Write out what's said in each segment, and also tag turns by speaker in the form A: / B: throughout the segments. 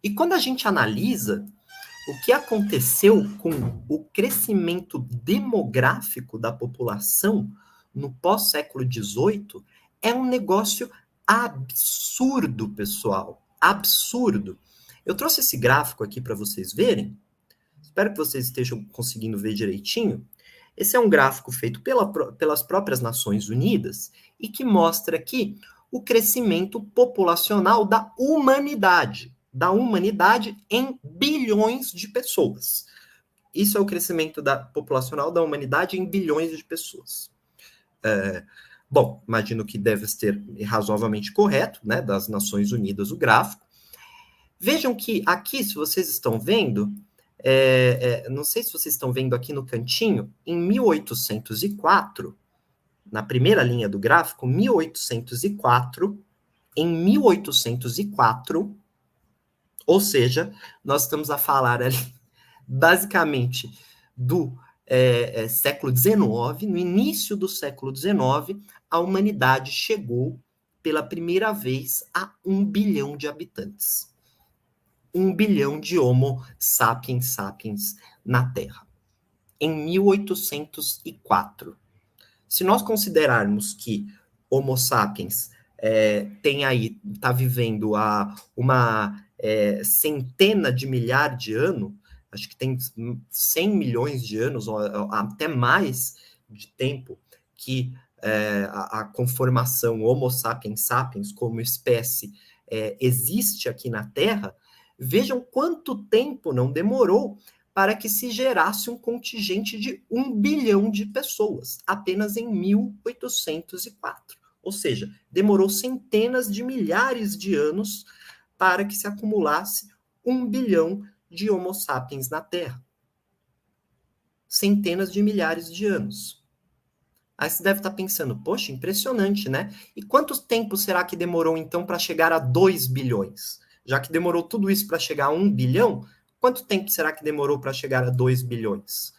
A: E quando a gente analisa o que aconteceu com o crescimento demográfico da população no pós-século XVIII, é um negócio absurdo, pessoal. Absurdo. Eu trouxe esse gráfico aqui para vocês verem. Espero que vocês estejam conseguindo ver direitinho. Esse é um gráfico feito pelas próprias Nações Unidas e que mostra aqui o crescimento populacional da humanidade em bilhões de pessoas. Isso é o crescimento populacional da humanidade em bilhões de pessoas. Bom, imagino que deve ser razoavelmente correto, né, das Nações Unidas o gráfico. Vejam que aqui, se vocês estão vendo, não sei se vocês estão vendo aqui no cantinho, em 1804, na primeira linha do gráfico, em 1804, ou seja, nós estamos a falar ali, basicamente, do século XIX, no início do século XIX, a humanidade chegou pela primeira vez a 1 bilhão de habitantes. 1 bilhão de Homo sapiens sapiens na Terra. Em 1804. Se nós considerarmos que Homo sapiens está vivendo há uma centena de milhares de anos, acho que tem 100 milhões de anos, ou até mais de tempo, que a conformação Homo sapiens sapiens como espécie existe aqui na Terra, vejam quanto tempo não demorou para que se gerasse um contingente de 1 bilhão de pessoas, apenas em 1804. Ou seja, demorou centenas de milhares de anos para que se acumulasse 1 bilhão de Homo sapiens na Terra. Centenas de milhares de anos. Aí você deve estar pensando, poxa, impressionante, né? E quanto tempo será que demorou, então, para chegar a 2 bilhões? Já que demorou tudo isso para chegar a 1 bilhão, quanto tempo será que demorou para chegar a 2 bilhões?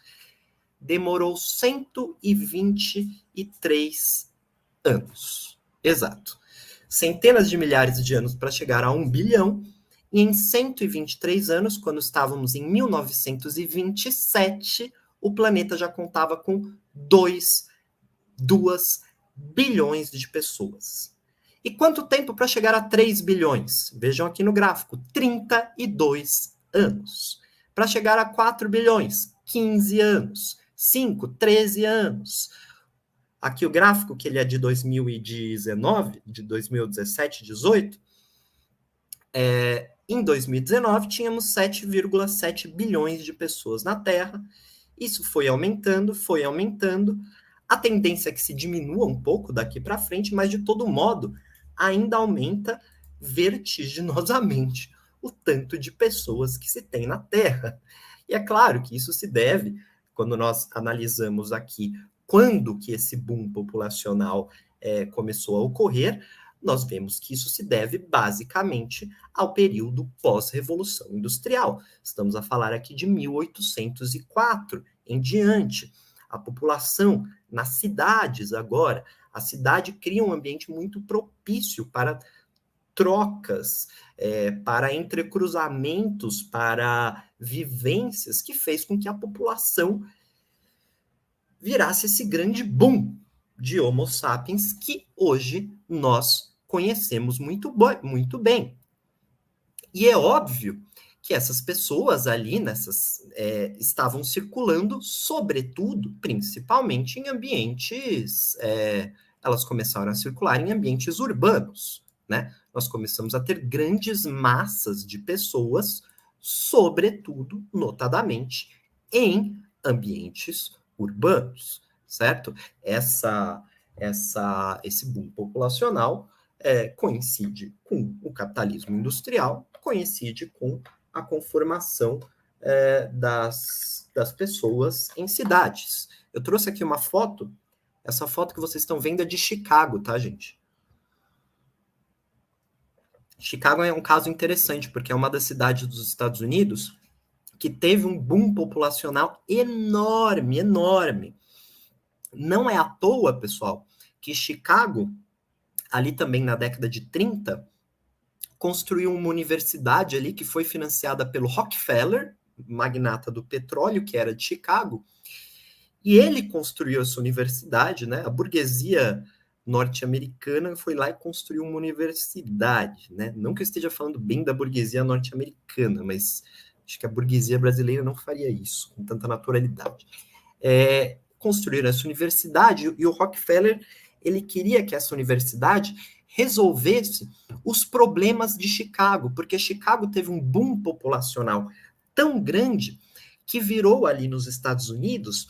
A: Demorou 123 anos. Exato. Centenas de milhares de anos para chegar a 1 bilhão, e em 123 anos, quando estávamos em 1927, o planeta já contava com 2 bilhões de pessoas. E quanto tempo para chegar a 3 bilhões? Vejam aqui no gráfico, 32 anos. Para chegar a 4 bilhões, 15 anos. 5, 13 anos. Aqui o gráfico, que ele é de 2019, de 2017, 18. Em 2019, tínhamos 7,7 bilhões de pessoas na Terra. Isso foi aumentando, foi aumentando. A tendência é que se diminua um pouco daqui para frente, mas de todo modo, ainda aumenta vertiginosamente o tanto de pessoas que se tem na Terra. E é claro que isso se deve, quando nós analisamos aqui quando que esse boom populacional começou a ocorrer, nós vemos que isso se deve basicamente ao período pós-revolução industrial. Estamos a falar aqui de 1804 em diante. A população nas cidades agora, a cidade cria um ambiente muito propício para trocas, para entrecruzamentos, para vivências, que fez com que a população virasse esse grande boom de Homo sapiens que hoje nós conhecemos muito bem. E é óbvio que essas pessoas ali estavam circulando, sobretudo, principalmente em ambientes, elas começaram a circular em ambientes urbanos, né? Nós começamos a ter grandes massas de pessoas, sobretudo, notadamente, em ambientes urbanos, certo? Esse boom populacional coincide com o capitalismo industrial, coincide com a conformação das pessoas em cidades. Eu trouxe aqui uma foto, essa foto que vocês estão vendo é de Chicago, tá, gente? Chicago é um caso interessante, porque é uma das cidades dos Estados Unidos que teve um boom populacional enorme, enorme. Não é à toa, pessoal, que Chicago, ali também na década de 30, construiu uma universidade ali que foi financiada pelo Rockefeller, magnata do petróleo, que era de Chicago, e ele construiu essa universidade, né? A burguesia norte-americana foi lá e construiu uma universidade, né? Não que eu esteja falando bem da burguesia norte-americana, mas acho que a burguesia brasileira não faria isso com tanta naturalidade. Construíram essa universidade e o Rockefeller ele queria que essa universidade resolvesse os problemas de Chicago, porque Chicago teve um boom populacional tão grande que virou ali nos Estados Unidos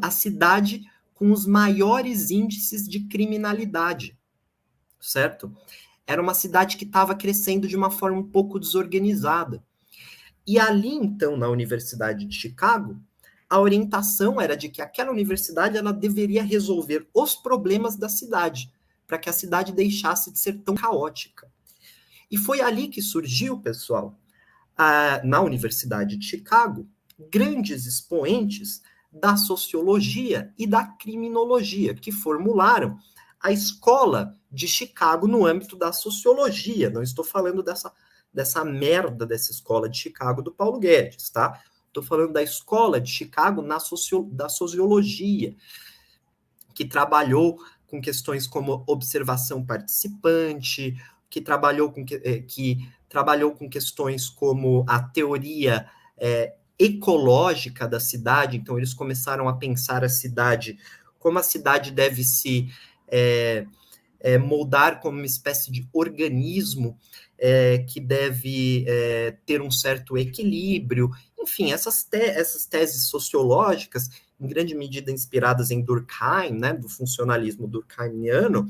A: a cidade com os maiores índices de criminalidade, certo? Era uma cidade que estava crescendo de uma forma um pouco desorganizada. E ali, então, na Universidade de Chicago, a orientação era de que aquela universidade ela deveria resolver os problemas da cidade, para que a cidade deixasse de ser tão caótica. E foi ali que surgiu, pessoal, na Universidade de Chicago, grandes expoentes da sociologia e da criminologia, que formularam a escola de Chicago no âmbito da sociologia. Não estou falando dessa merda dessa escola de Chicago do Paulo Guedes, tá? Estou falando da escola de Chicago da sociologia, que trabalhou com questões como observação participante, que trabalhou com questões como a teoria ecológica da cidade. Então, eles começaram a pensar a cidade, como a cidade deve se moldar como uma espécie de organismo que deve ter um certo equilíbrio. Enfim, essas teses sociológicas, em grande medida inspiradas em Durkheim, né, do funcionalismo durkheimiano,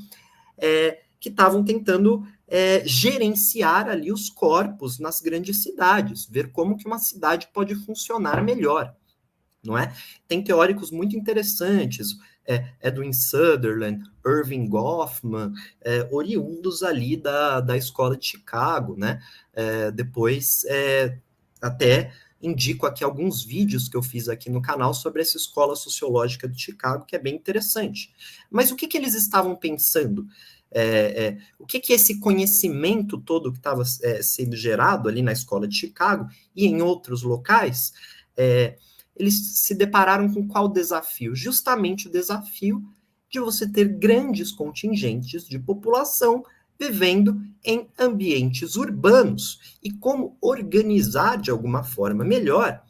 A: que estavam tentando gerenciar ali os corpos nas grandes cidades, ver como que uma cidade pode funcionar melhor, não é? Tem teóricos muito interessantes, Edwin Sutherland, Irving Goffman, oriundos ali da escola de Chicago, né? Depois, até indico aqui alguns vídeos que eu fiz aqui no canal sobre essa escola sociológica de Chicago, que é bem interessante. Mas o que eles estavam pensando? O que esse conhecimento todo que estava sendo gerado ali na escola de Chicago e em outros locais, eles se depararam com qual desafio? Justamente o desafio de você ter grandes contingentes de população vivendo em ambientes urbanos e como organizar de alguma forma melhor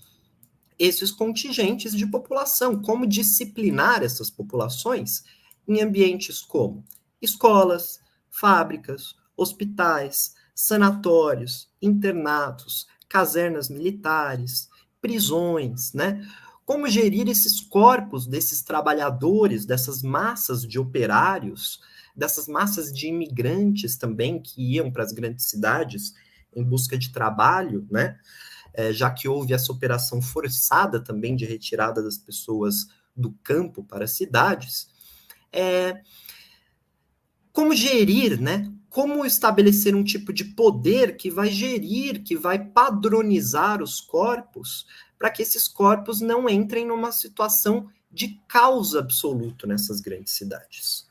A: esses contingentes de população, como disciplinar essas populações em ambientes como escolas, fábricas, hospitais, sanatórios, internatos, casernas militares, prisões, né? Como gerir esses corpos desses trabalhadores, dessas massas de operários, dessas massas de imigrantes também que iam para as grandes cidades em busca de trabalho, né? Já que houve essa operação forçada também de retirada das pessoas do campo para as cidades. Como gerir, né? Como estabelecer um tipo de poder que vai gerir, que vai padronizar os corpos, para que esses corpos não entrem numa situação de caos absoluto nessas grandes cidades.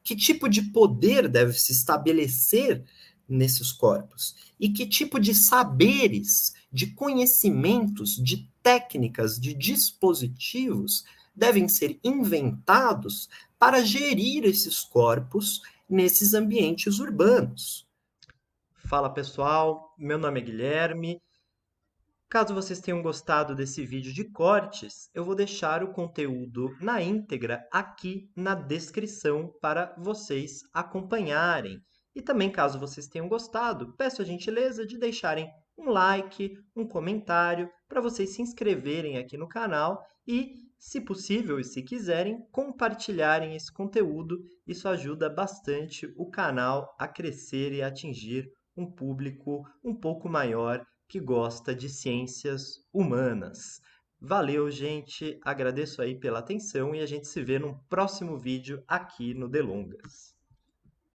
A: Que tipo de poder deve se estabelecer nesses corpos? E que tipo de saberes, de conhecimentos, de técnicas, de dispositivos devem ser inventados para gerir esses corpos nesses ambientes urbanos? Fala pessoal, meu nome é Guilherme. Caso vocês tenham gostado desse vídeo de cortes, eu vou deixar o conteúdo na íntegra aqui na descrição para vocês acompanharem. E também, caso vocês tenham gostado, peço a gentileza de deixarem um like, um comentário, para vocês se inscreverem aqui no canal e, se possível e se quiserem, compartilharem esse conteúdo. Isso ajuda bastante o canal a crescer e a atingir um público um pouco maior que gosta de ciências humanas. Valeu, gente. Agradeço aí pela atenção e a gente se vê num próximo vídeo aqui no Delongas.